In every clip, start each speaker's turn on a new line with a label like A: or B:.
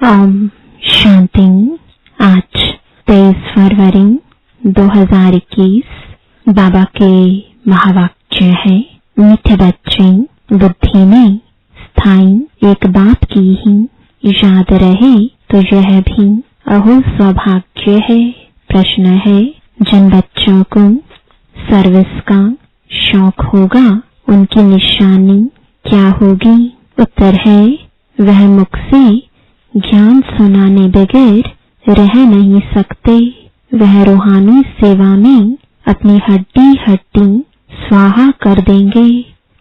A: ओम शांति। आज 23 फरवरी 2021 बाबा के महावाक्य है, मीठे बच्चे, बुद्धि में स्थायी एक बात की ही याद रहे तो यह भी अहो सौभाग्य है। प्रश्न है, जिन बच्चों को सर्विस का शौक होगा उनकी निशानी क्या होगी? उत्तर है, वह मुख से ज्ञान सुनाने बगैर रह नहीं सकते। वह रूहानी सेवा में अपनी हड्डी हड्डी स्वाहा कर देंगे।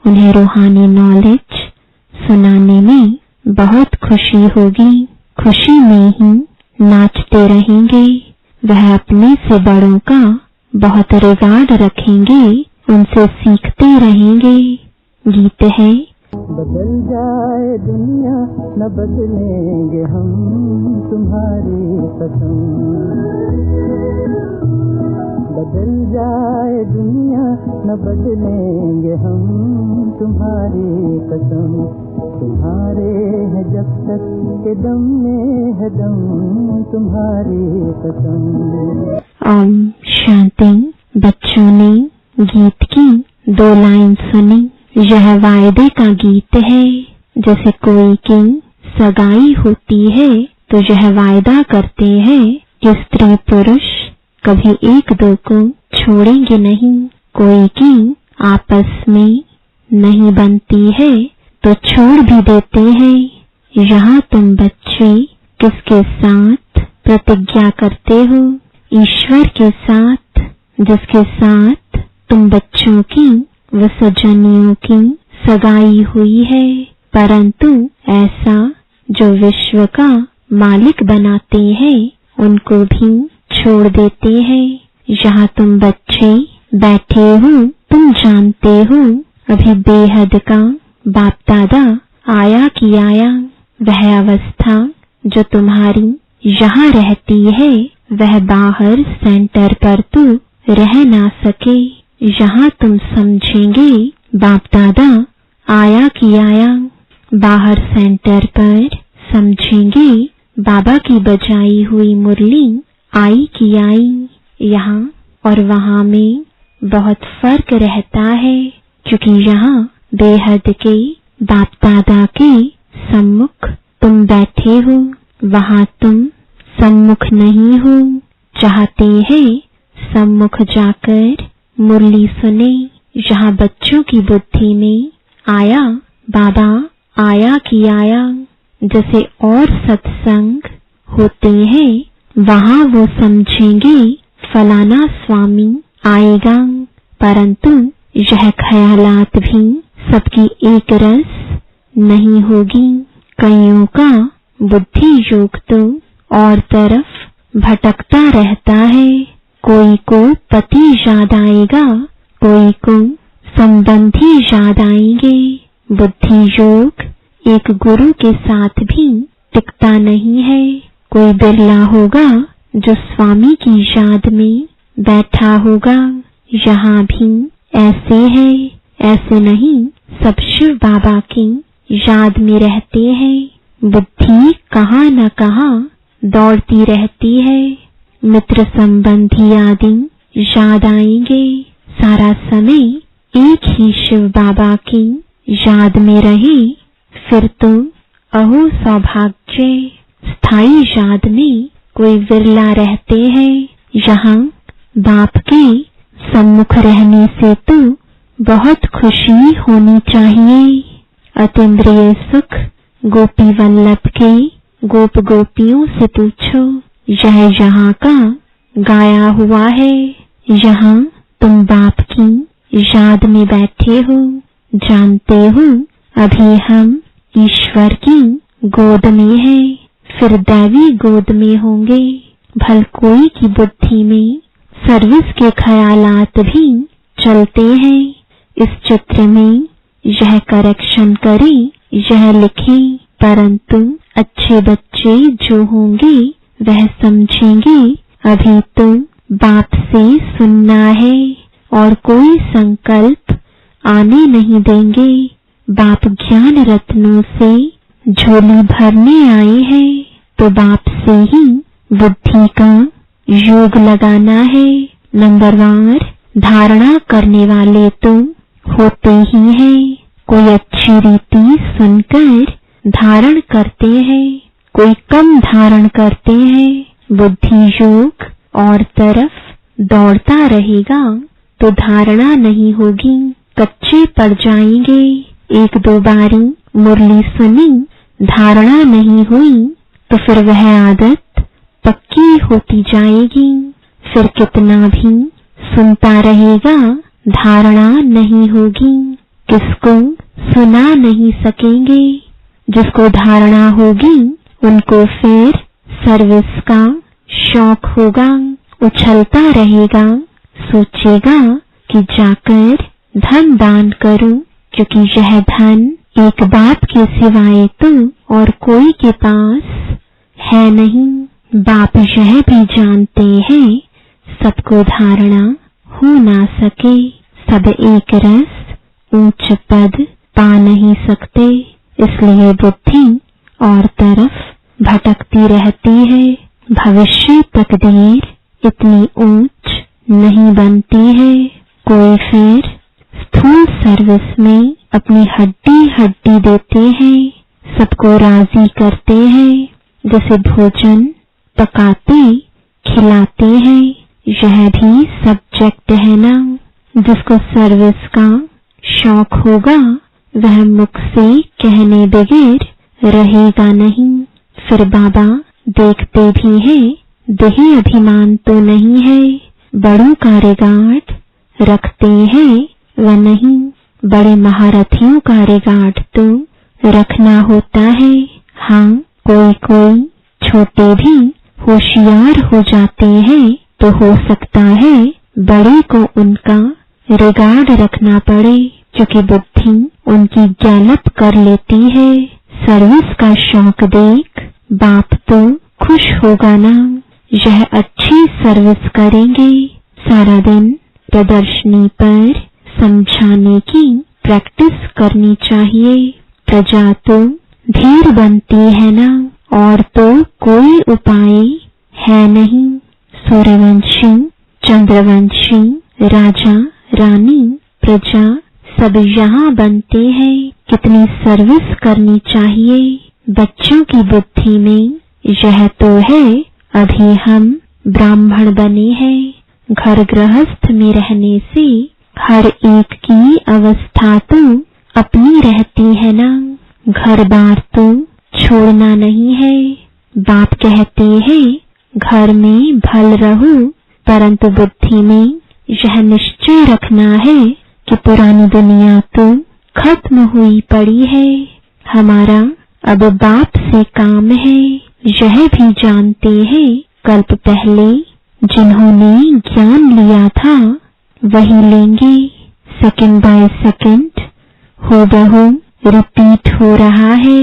A: उन्हें रूहानी नॉलेज सुनाने में बहुत खुशी होगी। खुशी में ही नाचते रहेंगे। वह अपने से बड़ों का बहुत रिगार्ड रखेंगे, उनसे सीखते रहेंगे। गीत है,
B: बदल जाए दुनिया न बदलेंगे हम, तुम्हारी कसम। बदल जाए दुनिया न बदलेंगे हम, तुम्हारी कसम। तुम्हारे है जब तक के दम में है दम, तुम्हारी कसम।
A: ओम शांति। बच्चों ने गीत की 2 लाइन सुनी। यह वायदे का गीत है। जैसे कोई की सगाई होती है तो यह वायदा करते हैं कि स्त्री पुरुष कभी एक दो को छोड़ेंगे नहीं। कोई की आपस में नहीं बनती है तो छोड़ भी देते हैं। यहाँ तुम बच्चे किसके साथ प्रतिज्ञा करते हो? ईश्वर के साथ, जिसके साथ तुम बच्चों की व सजनियों की सगाई हुई है। परंतु ऐसा जो विश्व का मालिक बनाते हैं उनको भी छोड़ देते हैं। यहाँ तुम बच्चे बैठे हो, तुम जानते हो अभी बेहद का बाप दादा आया कि आया। वह अवस्था जो तुम्हारी यहाँ रहती है वह बाहर सेंटर पर तो रह ना सके। यहाँ तुम समझेंगे बाप दादा आया कि आया। बाहर सेंटर पर समझेंगे बाबा की बजाई हुई मुरली आई कि आई। यहाँ और वहाँ में बहुत फर्क रहता है, क्योंकि यहाँ बेहद के बाप दादा के सम्मुख तुम बैठे हो, वहाँ तुम सम्मुख नहीं हो। चाहते हैं सम्मुख जाकर मुरली सुने। यहाँ बच्चों की बुद्धि में आया बाबा आया कि आया। जैसे और सत्संग होते हैं वहाँ वो समझेंगे फलाना स्वामी आएगा। परंतु यह ख्यालात भी सबकी एक रस नहीं होगी। कईयों का बुद्धि योग तो और तरफ भटकता रहता है। कोई को पति याद आएगा, कोई को संबंधी याद आएंगे। बुद्धि योग एक गुरु के साथ भी टिकता नहीं है। कोई बिरला होगा जो स्वामी की याद में बैठा होगा। यहाँ भी ऐसे है, ऐसे नहीं, सब शिव बाबा की याद में रहते हैं। बुद्धि कहाँ न कहाँ दौड़ती रहती है। मित्र संबंधी आदि याद आएंगे। सारा समय एक ही शिव बाबा की याद में रहे फिर तो अहो सौभाग्य। स्थायी याद में कोई विरला रहते हैं। यहाँ बाप के सम्मुख रहने से तो बहुत खुशी होनी चाहिए। अतीन्द्रिय सुख गोपी वल्लभ के गोप गोपियों से पूछो, यह यहाँ का गाया हुआ है। यहाँ तुम बाप की याद में बैठे हो। जानते हो अभी हम ईश्वर की गोद में हैं, फिर दैवी गोद में होंगे। भल कोई की बुद्धि में सर्विस के ख्यालात भी चलते हैं। इस चित्र में यह करेक्शन करे, यह लिखे। परंतु अच्छे बच्चे जो होंगे वह समझेंगे अभी तो बाप से सुनना है और कोई संकल्प आने नहीं देंगे। बाप ज्ञान रत्नों से झोली भरने आए हैं तो बाप से ही बुद्धि का योग लगाना है। नंबरवार धारणा करने वाले तो होते ही हैं। कोई अच्छी रीति सुनकर धारण करते हैं, कोई कम धारण करते हैं। बुद्धि योग और तरफ दौड़ता रहेगा तो धारणा नहीं होगी, कच्चे पड़ जाएंगे। एक दो बारी मुरली सुनी, धारणा नहीं हुई तो फिर वह आदत पक्की होती जाएगी। फिर कितना भी सुनता रहेगा, धारणा नहीं होगी। किसको सुना नहीं सकेंगे। जिसको धारणा होगी उनको फिर सर्विस का शौक होगा, उछलता रहेगा, सोचेगा कि जाकर धन दान करूं, क्योंकि यह धन एक बाप के सिवाय तो और कोई के पास है नहीं। बाप यह भी जानते हैं सबको धारणा हो ना सके, सब एक रस ऊंच पद पा नहीं सकते, इसलिए बुद्धि और तरफ भटकती रहती है। भविष्य तकदीर इतनी ऊंच नहीं बनती है। कोई फिर स्थूल सर्विस में अपनी हड्डी हड्डी देते हैं, सबको राजी करते हैं, जैसे भोजन पकाते खिलाते हैं। यह भी सब्जेक्ट है ना। जिसको सर्विस का शौक होगा वह मुख से कहने बगैर रहेगा नहीं। फिर बाबा देखते भी हैं, देही अभिमान तो नहीं है। बड़ों का रिगार्ड रखते हैं वह नहीं, बड़े महारथियों का रिगार्ड तो रखना होता है। हाँ, कोई कोई छोटे भी होशियार हो जाते हैं तो हो सकता है बड़े को उनका रिगार्ड रखना पड़े, क्योंकि बुद्धि उनकी गैलप कर लेती है। सर्विस का शौक देख बाप तो खुश होगा ना। यह अच्छी सर्विस करेंगे। सारा दिन प्रदर्शनी पर समझाने की प्रैक्टिस करनी चाहिए। प्रजा तो धीर बनती है ना, और तो कोई उपाय है नहीं। सूर्यवंशी, चंद्रवंशी, राजा रानी, प्रजा सब यहाँ बनते हैं। कितनी सर्विस करनी चाहिए। बच्चों की बुद्धि में यह तो है, अभी हम ब्राह्मण बने हैं। घर गृहस्थ में रहने से हर एक की अवस्था तो अपनी रहती है ना। घर बार तो छोड़ना नहीं है। बाप कहते हैं घर में भल रहो, परंतु बुद्धि में यह निश्चय रखना है कि पुरानी दुनिया तो खत्म हुई पड़ी है। हमारा अब बाप से काम है। यह भी जानते हैं कल्प पहले जिन्होंने ज्ञान लिया था वही लेंगे। सेकंड बाय सेकंड हूबहू रिपीट हो रहा है।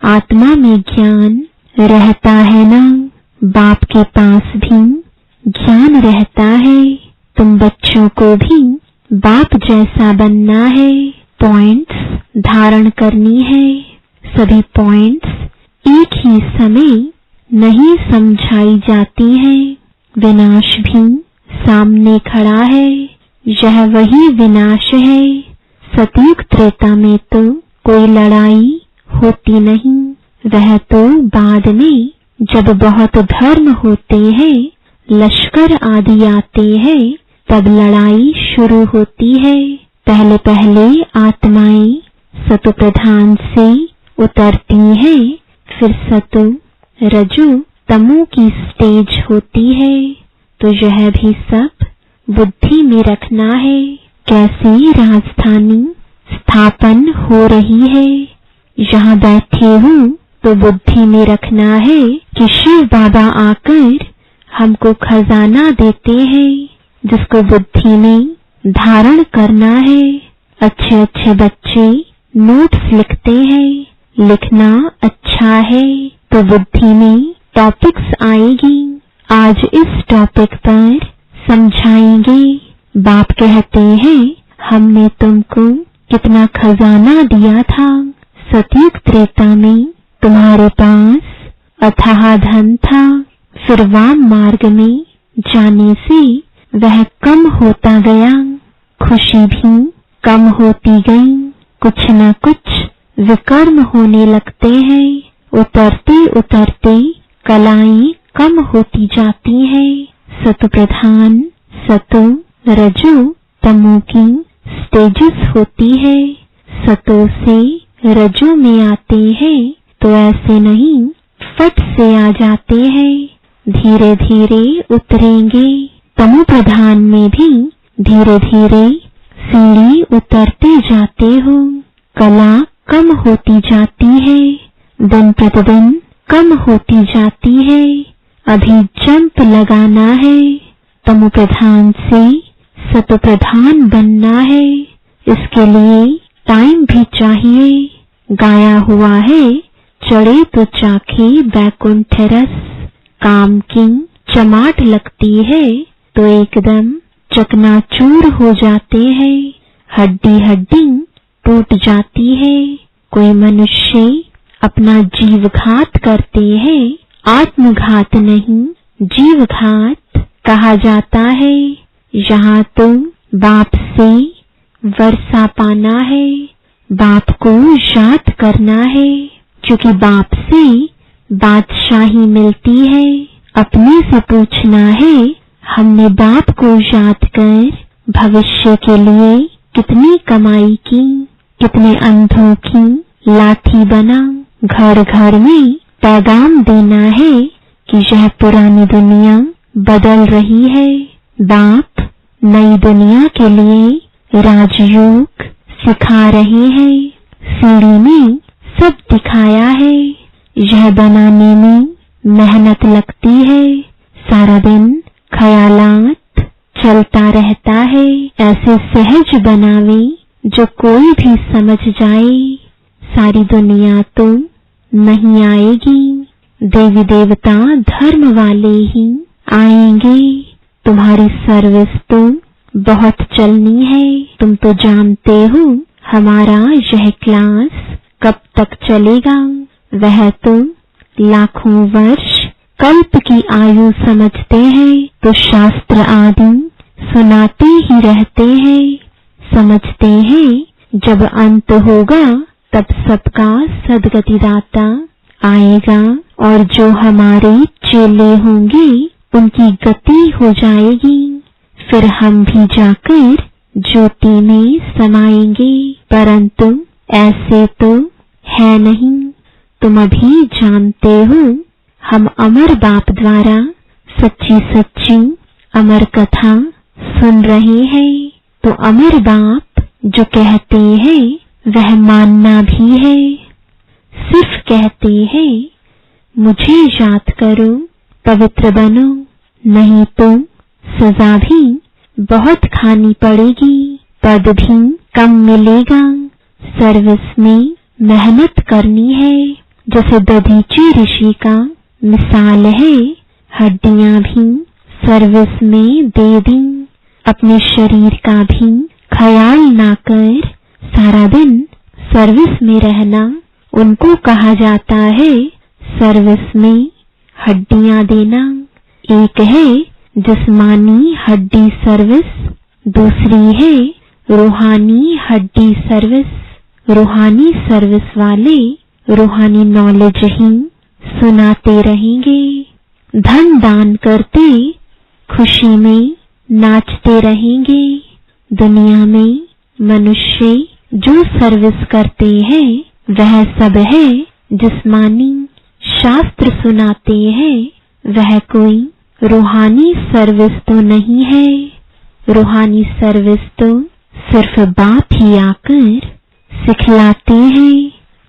A: आत्मा में ज्ञान रहता है ना, बाप के पास भी ज्ञान रहता है। तुम बच्चों को भी बाप जैसा बनना है। पॉइंट्स धारण करनी है। सभी पॉइंट्स एक ही समय नहीं समझाई जाती हैं। विनाश भी सामने खड़ा है। यह वही विनाश है। सतयुग त्रेता में तो कोई लड़ाई होती नहीं। वह तो बाद में जब बहुत धर्म होते हैं, लश्कर आदि आते हैं, तब लड़ाई शुरू होती है। पहले पहले आत्माएं सतु प्रधान से उतरती हैं, फिर सतु रजु तमो की स्टेज होती है। तो यह भी सब बुद्धि में रखना है। कैसी राजधानी स्थापन हो रही है। यहाँ बैठे हूँ तो बुद्धि में रखना है कि शिव बाबा आकर हमको खजाना देते हैं, जिसको बुद्धि में धारण करना है। अच्छे अच्छे बच्चे नोट्स लिखते हैं। लिखना अच्छा है तो बुद्धि में टॉपिक्स आएगी। आज इस टॉपिक पर समझाएंगे। बाप कहते हैं हमने तुमको कितना खजाना दिया था। सतयुग त्रेता में तुम्हारे पास अथाह धन था, फिर वाम मार्ग में जाने से वह कम होता गया। खुशी भी कम होती गई। कुछ न कुछ विकर्म होने लगते हैं। उतरते उतरते कलाएं कम होती जाती हैं। सत्व प्रधान सतो रजो तमो की स्टेजेस होती है। सतो से रजो में आते हैं तो ऐसे नहीं फट से आ जाते हैं, धीरे धीरे उतरेंगे। तमो प्रधान में भी धीरे धीरे सीढ़ी उतरते जाते हो। कला कम होती जाती है, दिन प्रतिदिन कम होती जाती है। अभी जंप लगाना है, तमो प्रधान से सतो प्रधान बनना है। इसके लिए टाइम भी चाहिए। गाया हुआ है, चढ़े तो चाखे बैकुंठ रस। काम की चमाट लगती है तो एकदम चकनाचूर हो जाते हैं। हड्डी हड्डी टूट जाती है। कोई मनुष्य अपना जीवघात करते हैं, आत्मघात नहीं जीवघात कहा जाता है। यहाँ तो बाप से वर्षा पाना है, बाप को याद करना है, क्योंकि बाप से बादशाही मिलती है। अपने से पूछना है, हमने बाप को याद कर भविष्य के लिए कितनी कमाई की, कितने अंधों की लाठी बना। घर घर में पैगाम देना है कि यह पुरानी दुनिया बदल रही है। बाप नई दुनिया के लिए राजयोग सिखा रहे हैं। सीढ़ी में सब दिखाया है। यह बनाने में मेहनत लगती है। सारा दिन ख्यालात चलता रहता है। ऐसे सहज बनावे जो कोई भी समझ जाए। सारी दुनिया तो नहीं आएगी, देवी देवता धर्म वाले ही आएंगे। तुम्हारी सर्विस तो बहुत चलनी है। तुम तो जानते हो हमारा यह क्लास कब तक चलेगा। वह तो लाखों वर्ष कल्प की आयु समझते हैं तो शास्त्र आदि सुनाते ही रहते हैं। समझते हैं जब अंत होगा तब सबका सद्गतिदाता आएगा और जो हमारे चेले होंगे उनकी गति हो जाएगी। फिर हम भी जाकर ज्योति में समाएंगे। परंतु ऐसे तो है नहीं। तुम अभी जानते हो हम अमर बाप द्वारा सच्ची सच्ची अमर कथा सुन रहे हैं। तो अमर बाप जो कहते हैं वह मानना भी है। सिर्फ कहते हैं मुझे याद करो, पवित्र बनो, नहीं तो सजा भी बहुत खानी पड़ेगी, पद भी कम मिलेगा। सर्विस में मेहनत करनी है। जैसे दधीची ऋषि का मिसाल है, हड्डियां भी सर्विस में दे दी। अपने शरीर का भी ख्याल ना कर सारा दिन सर्विस में रहना, उनको कहा जाता है सर्विस में हड्डियां देना। एक है जिस्मानी हड्डी सर्विस, दूसरी है रूहानी हड्डी सर्विस। रूहानी सर्विस वाले रूहानी नॉलेज ही सुनाते रहेंगे। धन दान करते खुशी में नाचते रहेंगे। दुनिया में मनुष्य जो सर्विस करते हैं वह सब है जिस्मानी। शास्त्र सुनाते हैं वह कोई रूहानी सर्विस तो नहीं है। रूहानी सर्विस तो सिर्फ बाप ही आकर सिखलाते हैं।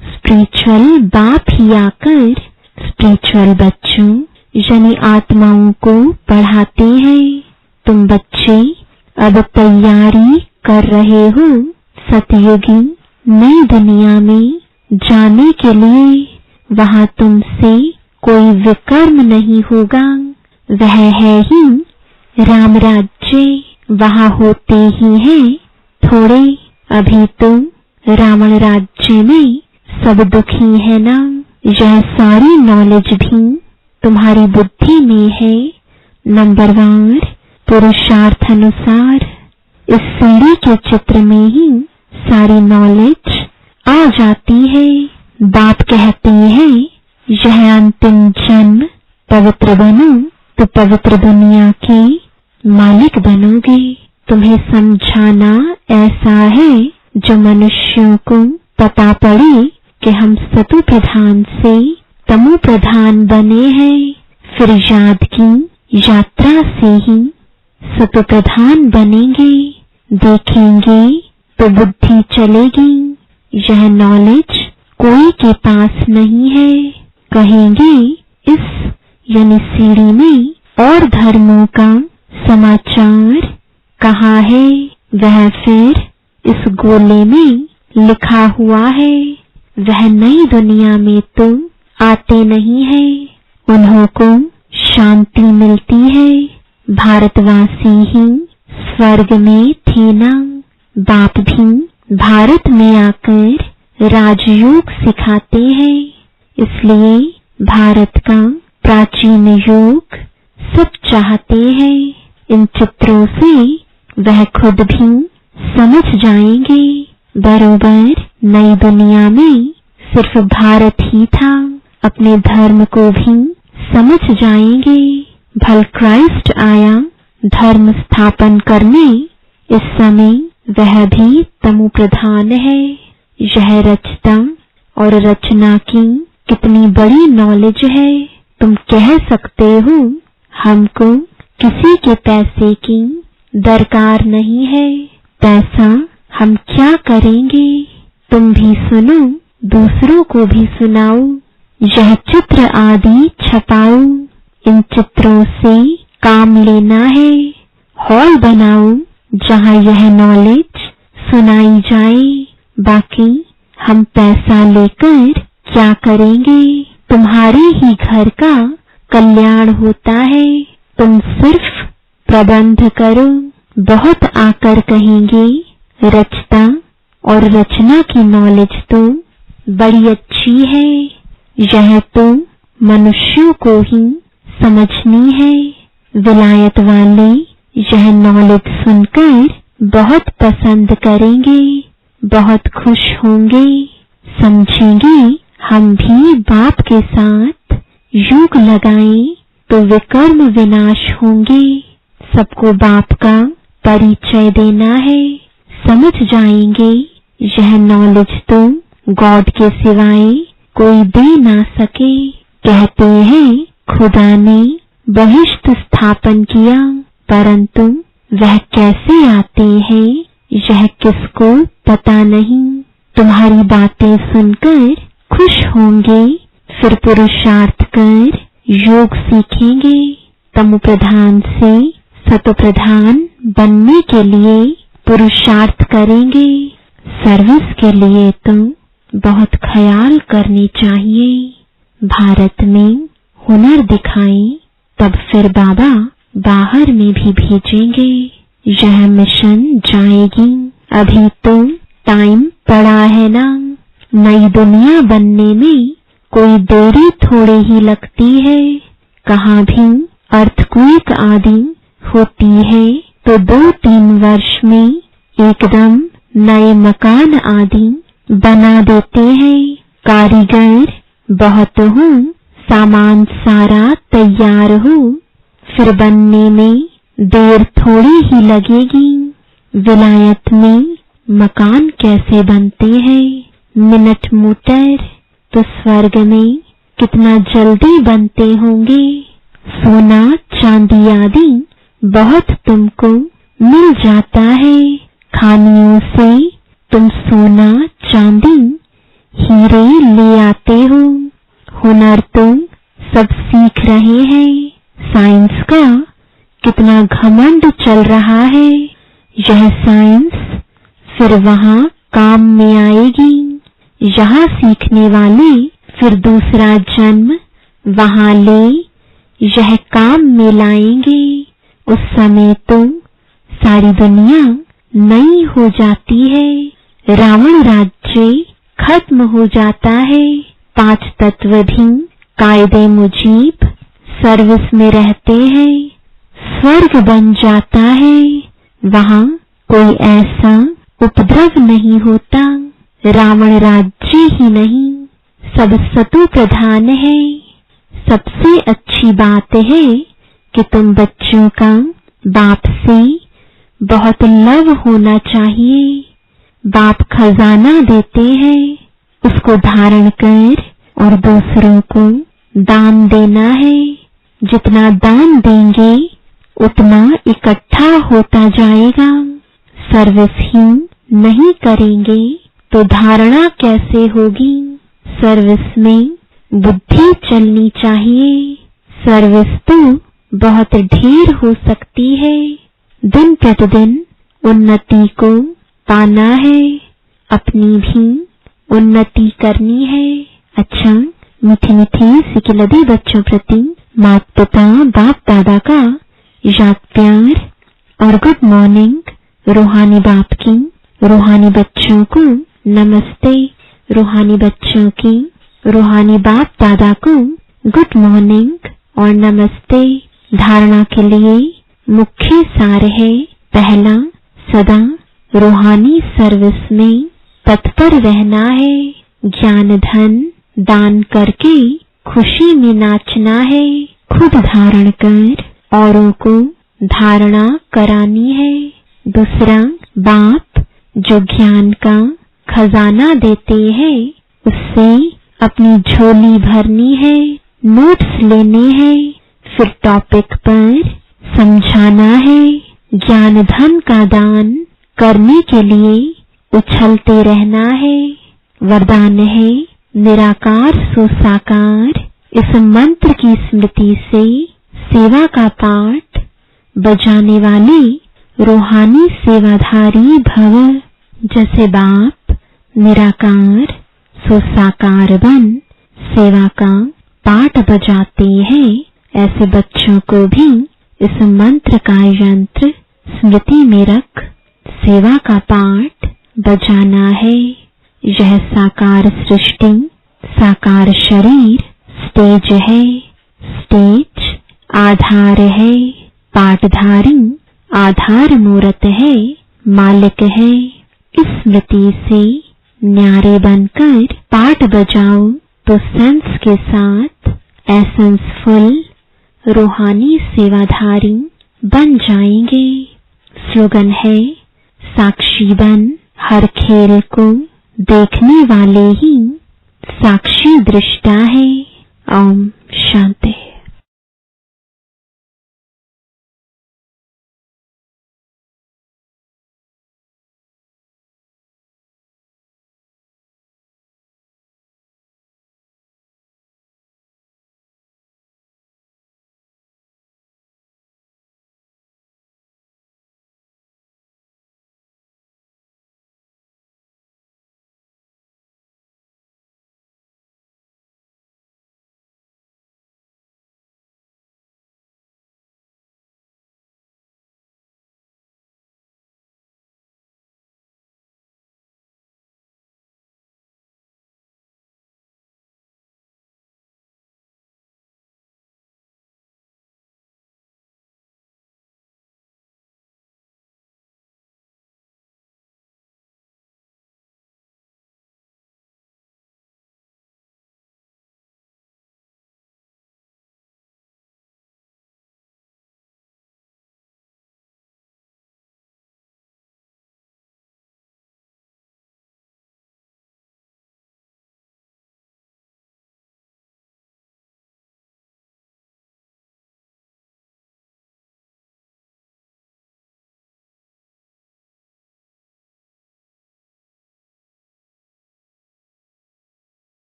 A: स्पिरिचुअल बाप ही आकर स्पिरिचुअल बच्चों यानी आत्माओं को पढ़ाते हैं। तुम बच्चे अब तैयारी कर रहे हो सतयुगी नई दुनिया में जाने के लिए। वहां तुमसे कोई विकर्म नहीं होगा, वह है ही राम राज्य। वहां होते ही हैं थोड़े, अभी तो रावण राज्य में सब दुखी है ना। यह सारी नॉलेज भी तुम्हारी बुद्धि में है, नंबरवार पुरुषार्थ अनुसार। इस सीढ़ी के चित्र में ही सारी नॉलेज आ जाती है। बाप कहते हैं यह अंतिम जन्म पवित्र बनो तो पवित्र दुनिया के मालिक बनोगे। तुम्हें समझाना ऐसा है जो मनुष्यों को पता पड़े कि हम सतु प्रधान से तमो प्रधान बने हैं। फिर याद की यात्रा से ही सतु प्रधान बनेंगे। देखेंगे तो बुद्धि चलेगी। यह नॉलेज कोई के पास नहीं है। कहेंगे इस यानी सीढ़ी में और धर्मों का समाचार कहाँ है? वह फिर इस गोले में लिखा हुआ है। वह नई दुनिया में तो आते नहीं है। उन्हों को शांति मिलती है। भारतवासी ही स्वर्ग में थे ना। बाप भी भारत में आकर राजयोग सिखाते हैं। इसलिए भारत का प्राचीन योग सब चाहते हैं। इन चित्रों से वह खुद भी समझ जाएंगे। बरोबर नई दुनिया में सिर्फ भारत ही था। अपने धर्म को भी समझ जाएंगे। भल क्राइस्ट आया धर्म स्थापन करने। इस समय वह भी तमो प्रधान है। यह रचता और रचना की कितनी बड़ी नॉलेज है। तुम कह सकते हो हमको किसी के पैसे की दरकार नहीं है। पैसा हम क्या करेंगे? तुम भी सुनो, दूसरों को भी सुनाओ। यह चित्र आदि छपाओ। इन चित्रों से काम लेना है। हॉल बनाओ जहाँ यह नॉलेज सुनाई जाए। बाकी हम पैसा लेकर क्या करेंगे? तुम्हारे ही घर का कल्याण होता है। तुम सिर्फ प्रबंध करो। बहुत आकर कहेंगे रचता और रचना की नॉलेज तो बड़ी अच्छी है। यह तो मनुष्यों को ही समझनी है। विलायत वाले यह नॉलेज सुनकर बहुत पसंद करेंगे, बहुत खुश होंगे। समझेंगे हम भी बाप के साथ योग लगाएं तो विकर्म विनाश होंगे। सबको बाप का परिचय देना है। समझ जाएंगे यह नॉलेज तो गॉड के सिवाय कोई दे ना सके। कहते हैं खुदा ने बहिष्ठ स्थापन किया, परंतु वह कैसे आते हैं यह किसको पता नहीं। तुम्हारी बातें सुनकर खुश होंगे। फिर पुरुषार्थ कर योग सीखेंगे। तमो प्रधान से सतो प्रधान बनने के लिए पुरुषार्थ करेंगे। सर्विस के लिए तो बहुत ख्याल करनी चाहिए। भारत में हुनर दिखाएं, तब फिर बाबा बाहर में भी भेजेंगे। यह मिशन जाएगी। अभी तो टाइम पड़ा है ना। नई दुनिया बनने में कोई देरी थोड़ी ही लगती है। कहाँ भी अर्थक्वेक आदि होती है तो 2-3 वर्ष में एकदम नए मकान आदि बना देते हैं। कारीगर बहुत हो, सामान सारा तैयार हो, फिर बनने में देर थोड़ी ही लगेगी। विलायत में मकान कैसे बनते हैं? Minute motor. तो स्वर्ग में कितना जल्दी बनते होंगे। सोना चांदी आदि बहुत तुमको मिल जाता है। खानियों से तुम सोना चांदी हीरे ले आते हो। हुनर तुम सब सीख रहे हैं। साइंस का कितना घमंड चल रहा है। यह साइंस फिर वहाँ काम में आएगी। यहाँ सीखने वाले फिर दूसरा जन्म वहाँ ले यह काम में लाएंगे। उस समय तो सारी दुनिया नई हो जाती है। रावण राज्य खत्म हो जाता है। 5 तत्व भी कायदे मुजीब सर्विस में रहते हैं। स्वर्ग बन जाता है, वहां कोई ऐसा उपद्रव नहीं होता। रावण राज्य ही नहीं, सब सतु प्रधान है। सबसे अच्छी बात है कि तुम बच्चों का बाप से बहुत लव होना चाहिए। बाप खजाना देते हैं, उसको धारण कर और दूसरों को दान देना है। जितना दान देंगे उतना इकट्ठा होता जाएगा। सर्विस ही नहीं करेंगे तो धारणा कैसे होगी। सर्विस में बुद्धि चलनी चाहिए। सर्विस तो बहुत ढेर हो सकती है। दिन प्रतिदिन उन्नति को पाना है, अपनी भी उन्नति करनी है। अच्छा, मीठे मीठे सिकिलदी बच्चों प्रति माता पिता बाप दादा का याद प्यार और गुड मॉर्निंग। रूहानी बाप की रूहानी बच्चों को नमस्ते। रूहानी बच्चों की रूहानी बाप दादा को गुड मॉर्निंग और नमस्ते। धारणा के लिए मुख्य सार है, पहला, सदा रूहानी सर्विस में तत्पर रहना है। ज्ञान धन दान करके खुशी में नाचना है। खुद धारण कर औरों को धारणा करानी है। दूसरा, बाप जो ज्ञान का खजाना देते हैं उससे अपनी झोली भरनी है, नोट्स लेने हैं, फिर टॉपिक पर समझाना है। ज्ञान धन का दान करने के लिए उछलते रहना है। वरदान है, निराकार सो साकार। इस मंत्र की स्मृति से सेवा का पाठ बजाने वाले रूहानी सेवाधारी भव। जैसे बाप निराकार सो साकार बन सेवा का पाठ बजाते हैं, ऐसे बच्चों को भी इस मंत्र का यंत्र स्मृति में रख सेवा का पाठ बजाना है। यह साकार सृष्टि, साकार शरीर स्टेज है। स्टेज आधार है, पाठधारी आधार मूर्त है, मालिक है। इस स्मृति से न्यारे बनकर पाठ बजाओ तो सेंस के साथ एसेंसफुल रूहानी सेवाधारी बन जाएंगे। स्लोगन है, साक्षी बन हर खेल को देखने वाले ही साक्षी दृष्टा है। ओम शांति।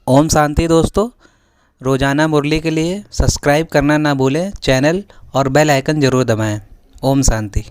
C: ओम शांति दोस्तों। रोज़ाना मुरली के लिए सब्सक्राइब करना ना भूलें चैनल और बेल आइकन ज़रूर दबाएं। ओम शांति।